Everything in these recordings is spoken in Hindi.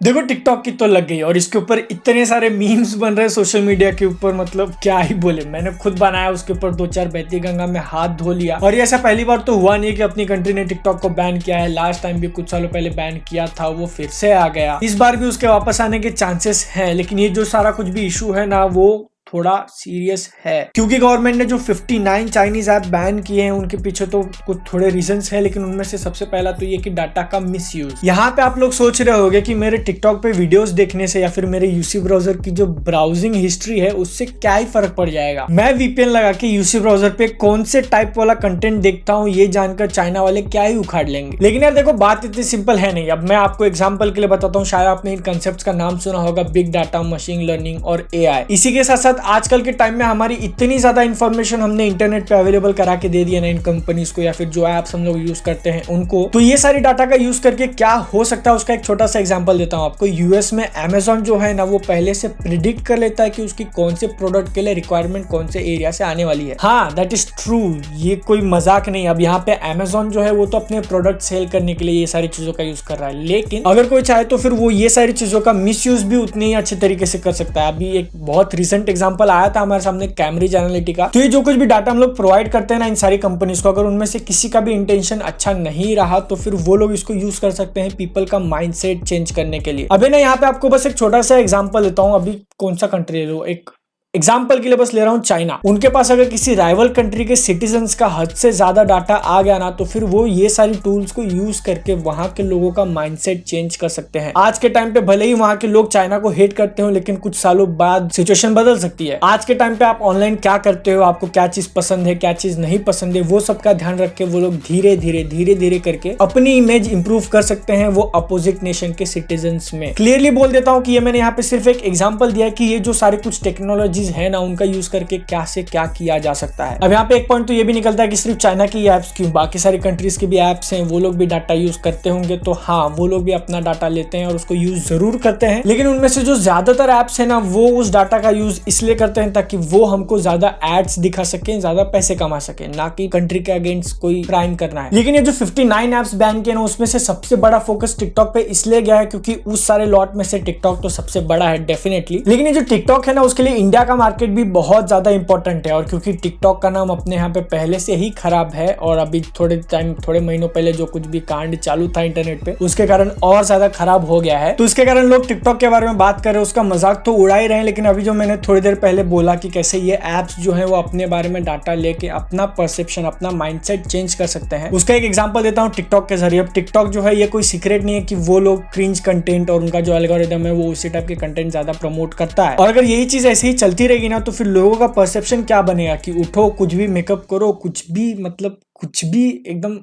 देखो टिकटॉक की तो लग गई और इसके ऊपर इतने सारे मीम्स बन रहे हैं सोशल मीडिया के ऊपर, मतलब क्या ही बोले। मैंने खुद बनाया, उसके ऊपर 2-4 बहती गंगा में हाथ धो लिया। और ये ऐसा पहली बार तो हुआ नहीं कि अपनी कंट्री ने टिकटॉक को बैन किया है। लास्ट टाइम भी कुछ सालों पहले बैन किया था, वो फिर से आ गया। इस बार भी उसके वापस आने के चांसेस हैं, लेकिन ये जो सारा कुछ भी इशू है ना, वो थोड़ा सीरियस है, क्योंकि गवर्नमेंट ने जो 59 चाइनीज ऐप बैन किए हैं उनके पीछे तो कुछ थोड़े रीजंस हैं, लेकिन उनमें से सबसे पहला तो ये कि डाटा का मिसयूज। यहाँ पे आप लोग सोच रहे होंगे कि मेरे टिकटॉक पे वीडियोस देखने से या फिर मेरे यूसी ब्राउजर की जो ब्राउजिंग हिस्ट्री है उससे क्या ही फर्क पड़ जाएगा। मैं वीपीएन लगा के यूसी ब्राउजर पे कौन से टाइप वाला कंटेंट देखता हूँ ये जानकर चाइना वाले क्या ही उखाड़ लेंगे। लेकिन यार देखो, बात इतनी सिंपल है नहीं। अब मैं आपको एग्जाम्पल के लिए बताता हूँ, शायद आपने इन कंसेप्ट का नाम सुना होगा, बिग डाटा, मशीन लर्निंग और एआई। इसी के साथ साथ आजकल के टाइम में हमारी इतनी ज्यादा इंफॉर्मेशन हमने इंटरनेट पे अवेलेबल करा के दे दिया ना इन कंपनीज को, या फिर जो एप्स हम लोग यूज करते हैं उनको, तो ये सारी डाटा का यूज करके क्या हो सकता है उसका एक छोटा सा एग्जांपल देता हूं आपको। यूएस में अमेजॉन जो है ना, वो पहले से प्रिडिक्ट कर लेता है कि उसकी कौन से प्रोडक्ट के लिए रिक्वायरमेंट कौन से एरिया से आने वाली है। हाँ, दैट इज ट्रू, ये कोई मजाक नहीं। अब यहाँ पे अमेजॉन जो है वो तो अपने प्रोडक्ट सेल करने के लिए ये सारी चीजों का यूज कर रहा है, लेकिन अगर कोई चाहे तो फिर वो ये सारी चीजों का मिसयूज भी उतनी ही अच्छे तरीके से कर सकता है। अभी एक बहुत रिसेंट एग्जांपल आया था हमारे सामने, कैम्ब्रिज एनालिटिका। तो ये जो कुछ भी डाटा हम लोग प्रोवाइड करते हैं ना इन सारी कंपनीज को, अगर उनमें से किसी का भी इंटेंशन अच्छा नहीं रहा तो फिर वो लोग इसको यूज कर सकते हैं पीपल का माइंडसेट चेंज करने के लिए। अभी ना यहाँ पे आपको बस एक छोटा सा एग्जांपल देता हूँ। अभी कौन सा कंट्री ले लो, एक एग्जाम्पल के लिए बस ले रहा हूं चाइना। उनके पास अगर किसी राइवल कंट्री के सिटीजन्स का हद से ज्यादा डाटा आ गया ना, तो फिर वो ये सारी टूल्स को यूज करके वहां के लोगों का माइंडसेट चेंज कर सकते हैं। आज के टाइम पे भले ही वहां के लोग चाइना को हेट करते हो, लेकिन कुछ सालों बाद सिचुएशन बदल सकती है। आज के टाइम पे आप ऑनलाइन क्या करते हो, आपको क्या चीज पसंद है, क्या चीज नहीं पसंद है, वो सबका ध्यान रख के वो लोग धीरे धीरे करके अपनी इमेज इंप्रूव कर सकते हैं वो अपोजिट नेशन के सिटीजन्स में। क्लियरली बोल देता हूँ कि ये मैंने यहाँ पे सिर्फ एक एग्जाम्पल दिया कि ये जो सारे कुछ टेक्नोलॉजीज है ना, उनका यूज करके क्या से क्या किया जा सकता है। अब यहाँ पे एक पॉइंट तो ये भी निकलता है कि सिर्फ चाइना की एप्स क्यों, बाकी सारी कंट्रीज के भी एप्स हैं, वो लोग भी डाटा यूज करते होंगे। तो हाँ, वो लोग भी अपना डाटा लेते हैं और उसको यूज जरूर करते हैं, लेकिन उनमें से जो ज्यादातर एप्स है ना, वो उस डाटा का यूज इसलिए करते हैं ताकि वो हमको ज्यादा एड्स दिखा सके, ज्यादा पैसे कमा सके, ना कि कंट्री के अगेंस्ट कोई क्राइम करना है। लेकिन ये जो 59 एप्स बैन किए ना, उसमें से सबसे बड़ा फोकस टिकटॉक पे इसलिए गया है क्योंकि उस सारे लॉट में से टिकटॉक तो सबसे बड़ा है डेफिनेटली। लेकिन ये जो टिकटॉक है ना, उसके लिए इंडिया का मार्केट भी बहुत ज्यादा इंपॉर्टेंट है। और क्योंकि टिकटॉक का नाम अपने यहाँ पे पहले से ही खराब है, और अभी थोड़े महीनों पहले जो कुछ भी कांड चालू था इंटरनेट पे, उसके कारण और ज्यादा खराब हो गया है। तो इसके कारण लोग टिकटॉक के बारे में बात कर रहे हैं, उसका मजाक तो उड़ा ही रहे हैं। लेकिन अभी जो मैंने थोड़ी देर पहले बोला कि कैसे ये एप्स जो है वो अपने बारे में डाटा लेके अपना परसेप्शन, अपना माइंडसेट चेंज कर सकते हैं, उसका एक एग्जांपल देता हूँ टिकटॉक के जरिए। अब टिकटॉक जो है ये कोई सीक्रेट नहीं है कि वो लोग क्रिंज कंटेंट और उनका जो एल्गोरिदम है वो उसी टाइप के कंटेंट ज्यादा प्रमोट करता है। और अगर यही चीज ऐसे ही चलती रहेगी ना, तो फिर लोगों का परसेप्शन क्या बनेगा कि उठो, कुछ भी मेकअप करो, कुछ भी, मतलब कुछ भी एकदम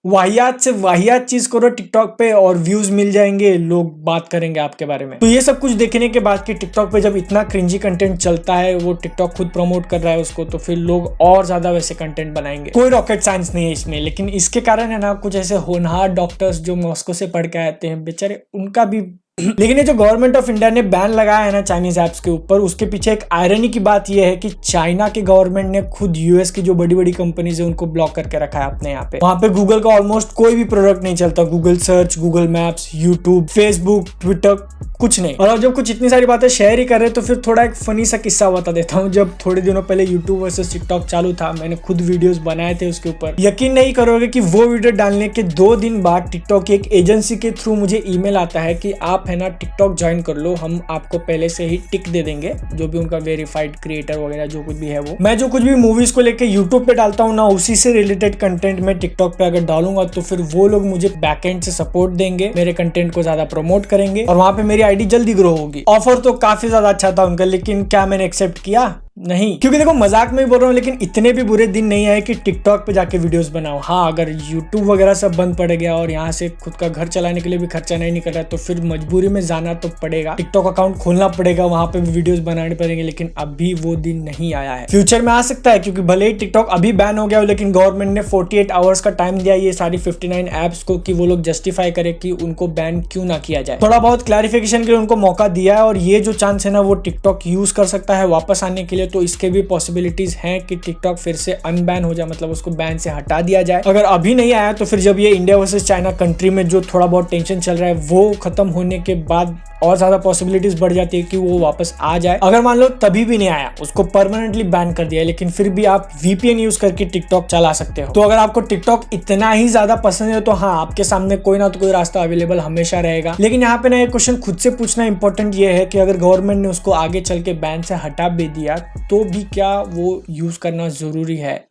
वाहियात से वाहियात चीज करो टिकटॉक पे और व्यूज मिल जाएंगे, लोग बात करेंगे आपके बारे में। तो ये सब कुछ देखने के बाद कि टिकटॉक पे जब इतना क्रिंजी कंटेंट चलता है, वो टिकटॉक खुद प्रमोट कर रहा है उसको, तो फिर लोग और ज्यादा वैसे कंटेंट बनाएंगे। कोई रॉकेट साइंस नहीं है इसमें, लेकिन इसके कारण है ना, कुछ ऐसे होनहार डॉक्टर्स जो मॉस्को से पढ़ के आते हैं बेचारे, उनका भी लेकिन ये जो गवर्नमेंट ऑफ इंडिया ने बैन लगाया है ना चाइनीज एप्स के ऊपर, उसके पीछे एक आयरनी की बात यह है कि चाइना के गवर्नमेंट ने खुद यूएस की जो बड़ी बड़ी कंपनीज है उनको ब्लॉक करके रखा है अपने यहाँ पे। वहां पे गूगल का ऑलमोस्ट कोई भी प्रोडक्ट नहीं चलता, Google search, Google maps, YouTube, Facebook, Twitter, कुछ नहीं। और जब कुछ इतनी सारी बातें शेयर ही कर रहे तो फिर थोड़ा एक फनी सा किस्सा बता देता हूँ। जब थोड़े दिनों पहले यूट्यूब वर्सेस टिकटॉक चालू था, मैंने खुद वीडियोस बनाए थे उसके ऊपर। यकीन नहीं करोगे कि वो वीडियो डालने के 2 दिन बाद टिकटॉक की एक एजेंसी के थ्रू मुझे ईमेल आता है कि आप है ना टिकटॉक ज्वाइन कर लो, हम आपको पहले से ही टिक दे देंगे, जो भी उनका वेरीफाइड क्रिएटर वगैरह जो कुछ भी है वो। मैं जो कुछ भी मूवीज को लेके यूट्यूब पे डालता हूँ ना, उसी से रिलेटेड कंटेंट मैं टिकटॉक पे अगर डालूंगा तो फिर वो लोग मुझे बैकएंड से सपोर्ट देंगे, मेरे कंटेंट को ज्यादा प्रमोट करेंगे और वहां पे मेरी आईडी जल्दी ग्रो होगी। ऑफर तो काफी ज्यादा अच्छा था उनका, लेकिन क्या मैंने एक्सेप्ट किया? नहीं, क्योंकि देखो मजाक में ही बोल रहा हूँ, लेकिन इतने भी बुरे दिन नहीं आए कि टिकटॉक पे जाके वीडियोस बनाओ। हाँ, अगर यूट्यूब वगैरह सब बंद पड़ गया और यहाँ से खुद का घर चलाने के लिए भी खर्चा नहीं निकल रहा, तो फिर मजबूरी में जाना तो पड़ेगा, टिकटॉक अकाउंट खोलना पड़ेगा, वहां पे भी वीडियोस बनाने पड़ेंगे। लेकिन अभी वो दिन नहीं आया है, फ्यूचर में आ सकता है, क्योंकि भले ही टिकटॉक अभी बैन हो गया हो, लेकिन गवर्नमेंट ने 48 आवर्स का टाइम दिया ये सारी 59 एप्स को कि वो लोग जस्टिफाई करे कि उनको बैन क्यों ना किया जाए। थोड़ा बहुत क्लैरिफिकेशन के लिए उनको मौका दिया है, और ये जो चांस है ना वो टिकटॉक यूज कर सकता है वापस आने के लिए। तो इसके भी पॉसिबिलिटीज हैं कि टिकटॉक फिर से अनबैन हो जाए, मतलब उसको बैन से हटा दिया जाए। अगर अभी नहीं आया तो फिर जब ये इंडिया वर्सेस चाइना कंट्री में जो थोड़ा बहुत टेंशन चल रहा है वो खत्म होने के बाद और ज्यादा पॉसिबिलिटीज बढ़ जाती है कि वो वापस आ जाए। अगर मान लो तभी भी नहीं आया, उसको परमानेंटली बैन कर दिया, लेकिन फिर भी आप VPN यूज करके टिकटॉक चला सकते हो। तो अगर आपको टिकटॉक इतना ही ज्यादा पसंद है तो हाँ, आपके सामने कोई ना तो कोई रास्ता अवेलेबल हमेशा रहेगा। लेकिन यहाँ पे ना एक क्वेश्चन खुद से पूछना इंपॉर्टेंट ये है कि अगर गवर्नमेंट ने उसको आगे चल के बैन से हटा भी दिया तो भी क्या वो यूज करना जरूरी है?